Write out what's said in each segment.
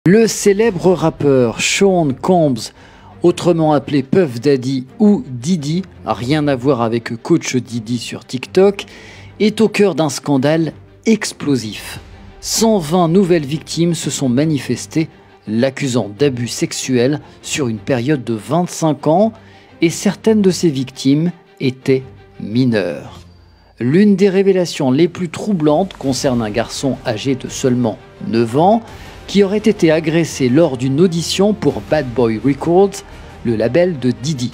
Le célèbre rappeur Sean Combs, autrement appelé Puff Daddy ou Diddy, rien à voir avec Coach Diddy sur TikTok, est au cœur d'un scandale explosif. 120 nouvelles victimes se sont manifestées, l'accusant d'abus sexuels sur une période de 25 ans et certaines de ces victimes étaient mineures. L'une des révélations les plus troublantes concerne un garçon âgé de seulement 9 ans qui aurait été agressé lors d'une audition pour Bad Boy Records, le label de Diddy.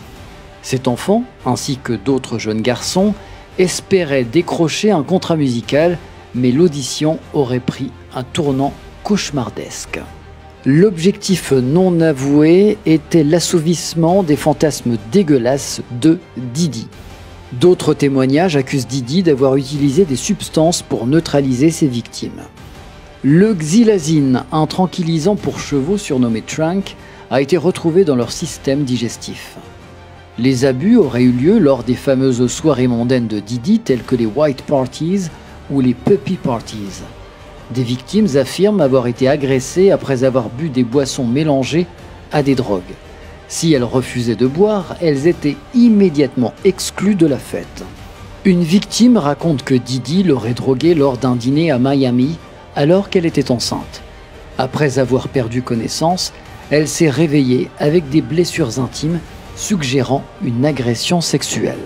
Cet enfant, ainsi que d'autres jeunes garçons, espéraient décrocher un contrat musical, mais l'audition aurait pris un tournant cauchemardesque. L'objectif non avoué était l'assouvissement des fantasmes dégueulasses de Diddy. D'autres témoignages accusent Diddy d'avoir utilisé des substances pour neutraliser ses victimes. Le xylazine, un tranquillisant pour chevaux surnommé Trank, a été retrouvé dans leur système digestif. Les abus auraient eu lieu lors des fameuses soirées mondaines de Diddy telles que les White Parties ou les Puppy Parties. Des victimes affirment avoir été agressées après avoir bu des boissons mélangées à des drogues. Si elles refusaient de boire, elles étaient immédiatement exclues de la fête. Une victime raconte que Diddy l'aurait droguée lors d'un dîner à Miami alors qu'elle était enceinte. Après avoir perdu connaissance, elle s'est réveillée avec des blessures intimes suggérant une agression sexuelle.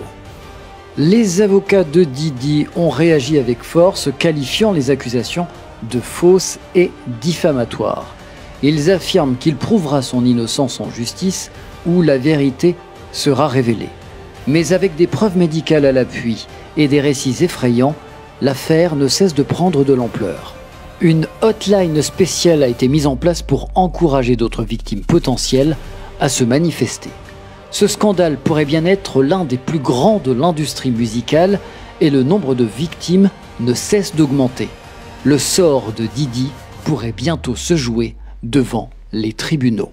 Les avocats de Diddy ont réagi avec force, qualifiant les accusations de fausses et diffamatoires. Ils affirment qu'il prouvera son innocence en justice où la vérité sera révélée. Mais avec des preuves médicales à l'appui et des récits effrayants, l'affaire ne cesse de prendre de l'ampleur. Une hotline spéciale a été mise en place pour encourager d'autres victimes potentielles à se manifester. Ce scandale pourrait bien être l'un des plus grands de l'industrie musicale et le nombre de victimes ne cesse d'augmenter. Le sort de Diddy pourrait bientôt se jouer devant les tribunaux.